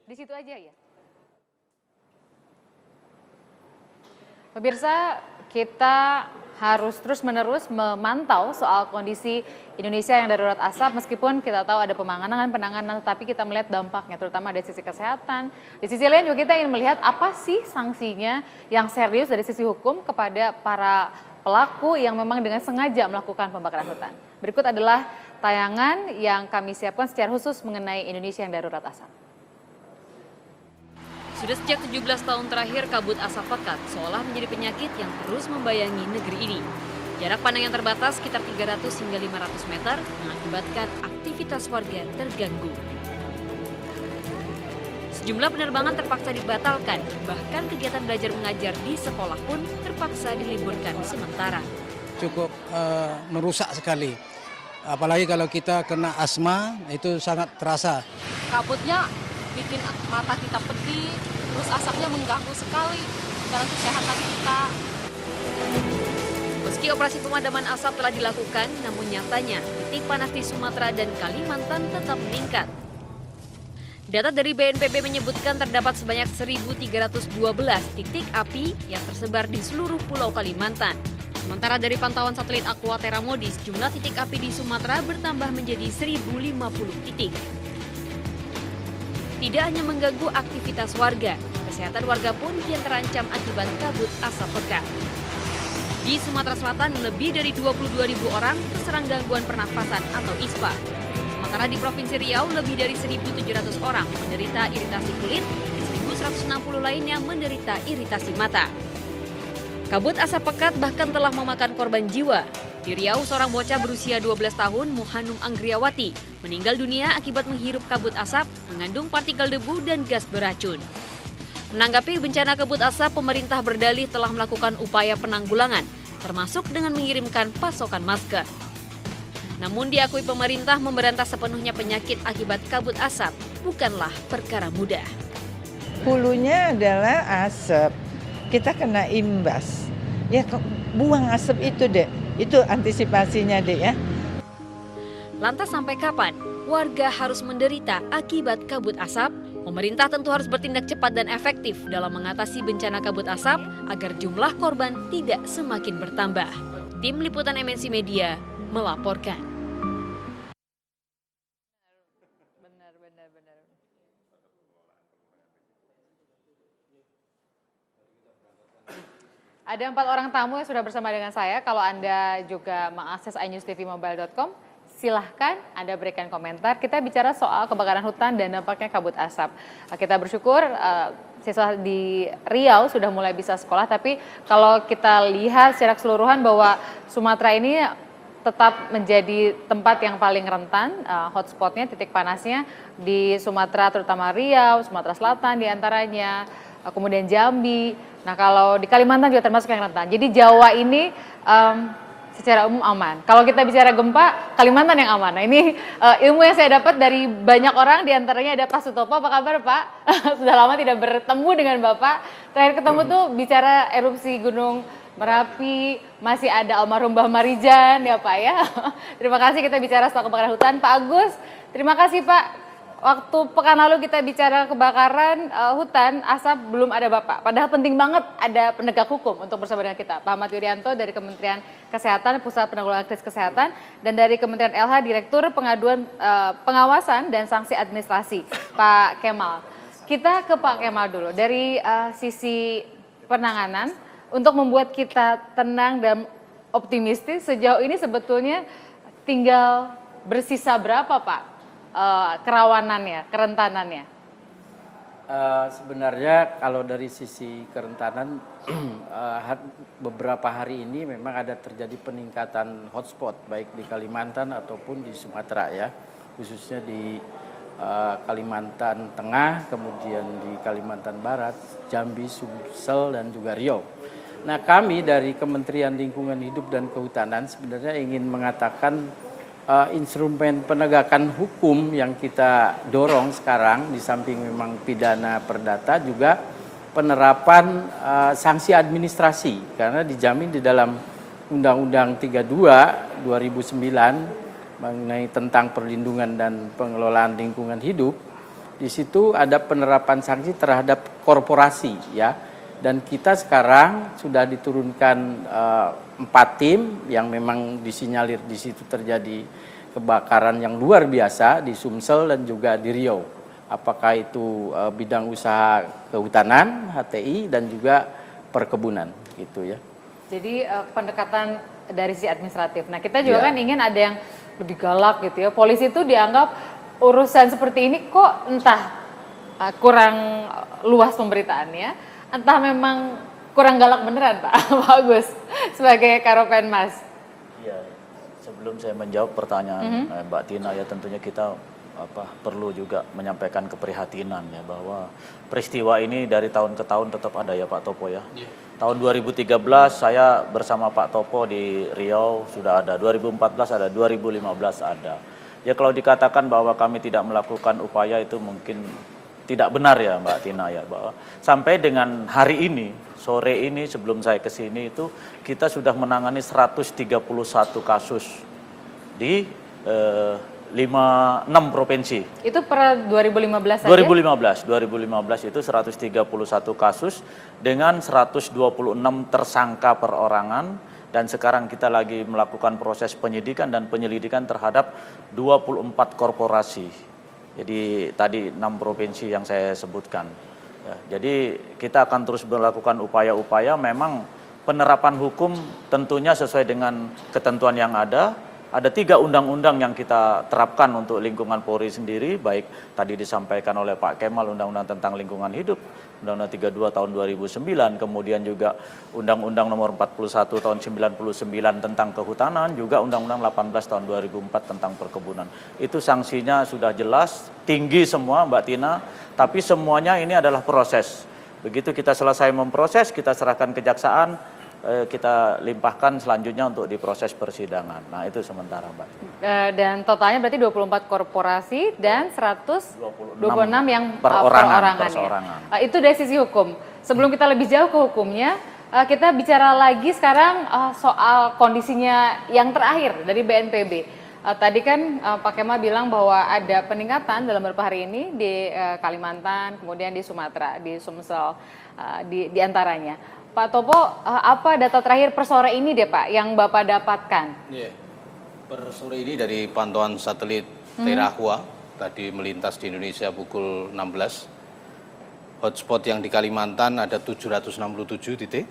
Di situ aja ya. Pemirsa, kita harus terus-menerus memantau soal kondisi Indonesia yang darurat asap, meskipun kita tahu ada penanganan, tetapi kita melihat dampaknya, terutama dari sisi kesehatan. Di sisi lain juga kita ingin melihat apa sih sanksinya yang serius dari sisi hukum kepada para pelaku yang memang dengan sengaja melakukan pembakaran hutan. Berikut adalah tayangan yang kami siapkan secara khusus mengenai Indonesia yang darurat asap. Sudah sejak 17 tahun terakhir, kabut asap pekat seolah menjadi penyakit yang terus membayangi negeri ini. Jarak pandang yang terbatas sekitar 300 hingga 500 meter mengakibatkan aktivitas warga terganggu. Sejumlah penerbangan terpaksa dibatalkan, bahkan kegiatan belajar mengajar di sekolah pun terpaksa diliburkan sementara. Cukup merusak sekali, apalagi kalau kita kena asma itu sangat terasa. Kabutnya bikin mata kita pedih, terus asapnya mengganggu sekali dalam kesehatan kita. Meski operasi pemadaman asap telah dilakukan, namun nyatanya titik panas di Sumatera dan Kalimantan tetap meningkat. Data dari BNPB menyebutkan terdapat sebanyak 1.312 titik api yang tersebar di seluruh pulau Kalimantan. Sementara dari pantauan satelit Aquaterra Modis, jumlah titik api di Sumatera bertambah menjadi 1.050 titik. Tidak hanya mengganggu aktivitas warga, kesehatan warga pun kian terancam akibat kabut asap pekat. Di Sumatera Selatan, lebih dari 22.000 orang terserang gangguan pernafasan atau ISPA. Sementara di Provinsi Riau, lebih dari 1.700 orang menderita iritasi kulit, 1.160 lainnya menderita iritasi mata. Kabut asap pekat bahkan telah memakan korban jiwa. Di Riau, seorang bocah berusia 12 tahun, Muhanum Anggriawati, meninggal dunia akibat menghirup kabut asap mengandung partikel debu dan gas beracun. Menanggapi bencana kabut asap, pemerintah berdalih telah melakukan upaya penanggulangan, termasuk dengan mengirimkan pasokan masker. Namun diakui pemerintah memberantas sepenuhnya penyakit akibat kabut asap bukanlah perkara mudah. Hulunya adalah asap, kita kena imbas. Ya buang asap itu deh, itu antisipasinya deh ya. Lantas sampai kapan warga harus menderita akibat kabut asap? Pemerintah tentu harus bertindak cepat dan efektif dalam mengatasi bencana kabut asap agar jumlah korban tidak semakin bertambah. Tim Liputan MNC Media melaporkan. Benar. Ada 4 orang tamu yang sudah bersama dengan saya. Kalau Anda juga mengakses iNewsTVMobile.com, silahkan Anda berikan komentar. Kita bicara soal kebakaran hutan dan dampaknya kabut asap. Kita bersyukur siswa di Riau sudah mulai bisa sekolah, tapi kalau kita lihat secara keseluruhan bahwa Sumatera ini tetap menjadi tempat yang paling rentan, hotspotnya, titik panasnya di Sumatera, terutama Riau, Sumatera Selatan diantaranya, kemudian Jambi. Nah kalau di Kalimantan juga termasuk yang rentan. Jadi Jawa ini secara umum aman. Kalau kita bicara gempa, Kalimantan yang aman. Nah ini ilmu yang saya dapat dari banyak orang, diantaranya ada Pak Sutopo. Apa kabar Pak? Sudah lama tidak bertemu dengan Bapak. Terakhir ketemu tuh bicara erupsi Gunung Merapi, masih ada almarhum Mbah Marijan ya Pak ya. Terima kasih, kita bicara soal kebakaran hutan. Pak Agus, terima kasih Pak. Waktu pekan lalu kita bicara kebakaran hutan, asap, belum ada Bapak. Padahal penting banget ada penegak hukum untuk bersama dengan kita. Pak Ahmad Yuryanto dari Kementerian Kesehatan, Pusat Penanggulangan Krisis Kesehatan, dan dari Kementerian LH, Direktur Pengaduan Pengawasan dan Sanksi Administrasi, Pak Kemal. Kita ke Pak Kemal dulu. Dari sisi penanganan, untuk membuat kita tenang dan optimistis, sejauh ini sebetulnya tinggal bersisa berapa Pak? Kerawanannya, kerentanannya? Sebenarnya kalau dari sisi kerentanan beberapa hari ini memang ada terjadi peningkatan hotspot baik di Kalimantan ataupun di Sumatera ya, khususnya di Kalimantan Tengah, kemudian di Kalimantan Barat, Jambi, Sumsel dan juga Riau. Nah kami dari Kementerian Lingkungan Hidup dan Kehutanan sebenarnya ingin mengatakan instrumen penegakan hukum yang kita dorong sekarang, di samping memang pidana perdata, juga penerapan sanksi administrasi, karena dijamin di dalam Undang-Undang 32 2009 mengenai tentang perlindungan dan pengelolaan lingkungan hidup Di situ ada penerapan sanksi terhadap korporasi ya. Dan kita sekarang sudah diturunkan 4 tim yang memang disinyalir di situ terjadi kebakaran yang luar biasa di Sumsel dan juga di Riau. Apakah itu bidang usaha kehutanan, HTI, dan juga perkebunan gitu ya. Jadi pendekatan dari sisi administratif. Nah kita juga Ya. kan ingin ada yang lebih galak gitu ya. Polisi itu dianggap urusan seperti ini kok entah kurang luas pemberitaannya, entah memang kurang galak beneran Pak, Pak Agus sebagai Karopenmas. Iya, sebelum saya menjawab pertanyaan Mbak Tina ya tentunya kita perlu juga menyampaikan keprihatinan ya bahwa peristiwa ini dari tahun ke tahun tetap ada ya Pak Topo ya. Tahun 2013 saya bersama Pak Topo di Riau sudah ada, 2014 ada, 2015 ada. Ya kalau dikatakan bahwa kami tidak melakukan upaya itu mungkin tidak benar ya Mbak Tina ya, bahwa sampai dengan hari ini, sore ini sebelum saya ke sini itu kita sudah menangani 131 kasus di 6 provinsi. Itu per 2015 saja? 2015 itu 131 kasus dengan 126 tersangka perorangan dan sekarang kita lagi melakukan proses penyidikan dan penyelidikan terhadap 24 korporasi. Jadi tadi 6 provinsi yang saya sebutkan. Ya, jadi kita akan terus melakukan upaya-upaya memang penerapan hukum tentunya sesuai dengan ketentuan yang ada. Ada 3 undang-undang yang kita terapkan untuk lingkungan Polri sendiri, baik tadi disampaikan oleh Pak Kemal Undang-Undang tentang lingkungan hidup, Undang-Undang 32 tahun 2009, kemudian juga Undang-Undang nomor 41 tahun 99 tentang kehutanan, juga Undang-Undang 18 tahun 2004 tentang perkebunan. Itu sanksinya sudah jelas, tinggi semua Mbak Tina, tapi semuanya ini adalah proses. Begitu kita selesai memproses, kita serahkan kejaksaan, kita limpahkan selanjutnya untuk diproses persidangan. Nah itu sementara Mbak. Dan totalnya berarti 24 korporasi dan 126 yang perorangan. perorangannya. Itu dari sisi hukum. Sebelum kita lebih jauh ke hukumnya, kita bicara lagi sekarang soal kondisinya yang terakhir dari BNPB. Tadi kan Pak Kemal bilang bahwa ada peningkatan dalam beberapa hari ini di Kalimantan, kemudian di Sumatera, di Sumsel, di antaranya. Pak Topo, apa data terakhir per sore ini deh Pak yang Bapak dapatkan? Iya, per sore ini dari pantauan satelit Terahua, tadi melintas di Indonesia pukul 16. Hotspot yang di Kalimantan ada 767 titik,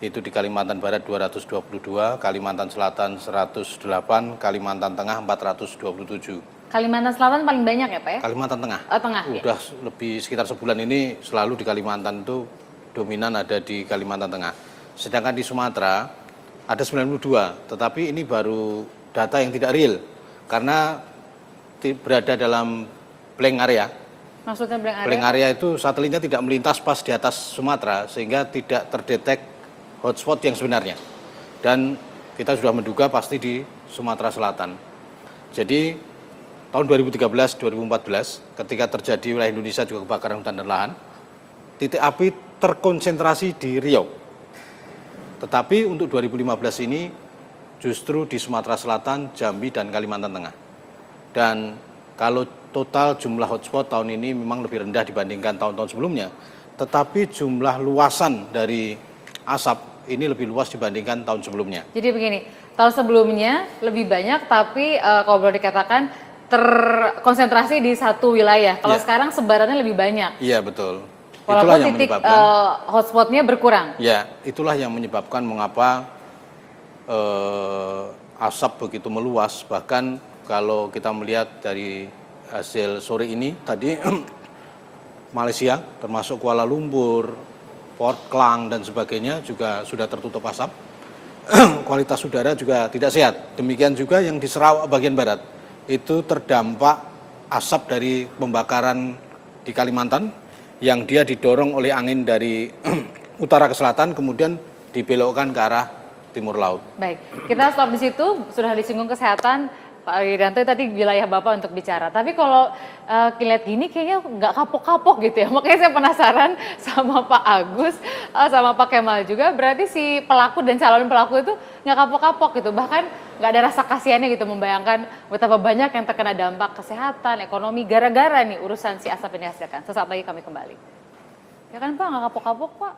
itu di Kalimantan Barat 222, Kalimantan Selatan 108, Kalimantan Tengah 427. Kalimantan Selatan paling banyak ya Pak ya? Kalimantan Tengah. Tengah. Udah lebih sekitar sebulan ini selalu di Kalimantan itu dominan ada di Kalimantan Tengah. Sedangkan di Sumatera ada 92, tetapi ini baru data yang tidak real karena berada dalam blank area. Maksudnya blank area? Blank area itu satelitnya tidak melintas pas di atas Sumatera sehingga tidak terdetek hotspot yang sebenarnya. Dan kita sudah menduga pasti di Sumatera Selatan. Jadi tahun 2013-2014 ketika terjadi wilayah Indonesia juga kebakaran hutan dan lahan, titik api terkonsentrasi di Riau. Tetapi untuk 2015 ini justru di Sumatera Selatan, Jambi, dan Kalimantan Tengah. Dan kalau total jumlah hotspot tahun ini memang lebih rendah dibandingkan tahun-tahun sebelumnya. Tetapi jumlah luasan dari asap ini lebih luas dibandingkan tahun sebelumnya. Jadi begini, tahun sebelumnya lebih banyak tapi kalau boleh dikatakan terkonsentrasi di satu wilayah. Kalau sekarang sebarannya lebih banyak. Iya, betul. Walaupun itulah yang titik menyebabkan hotspotnya berkurang. Ya, itulah yang menyebabkan mengapa asap begitu meluas. Bahkan kalau kita melihat dari hasil sore ini tadi Malaysia termasuk Kuala Lumpur, Port Klang dan sebagainya juga sudah tertutup asap. Kualitas udara juga tidak sehat. Demikian juga yang di Sarawak bagian barat itu terdampak asap dari pembakaran di Kalimantan yang dia didorong oleh angin dari utara ke selatan kemudian dibelokkan ke arah timur laut. Baik, kita stop di situ. Sudah disinggung kesehatan Pak Wiranto tadi wilayah Bapak untuk bicara. Tapi kalau lihat gini kayaknya nggak kapok-kapok gitu ya. Makanya saya penasaran sama Pak Agus, sama Pak Kemal juga. Berarti si pelaku dan calon pelaku itu nggak kapok-kapok gitu. Bahkan nggak ada rasa kasihannya gitu membayangkan betapa banyak yang terkena dampak kesehatan, ekonomi gara-gara nih urusan si asap ini hasilkan. Sesaat lagi kami kembali. Ya kan Pak, nggak kapok-kapok Pak.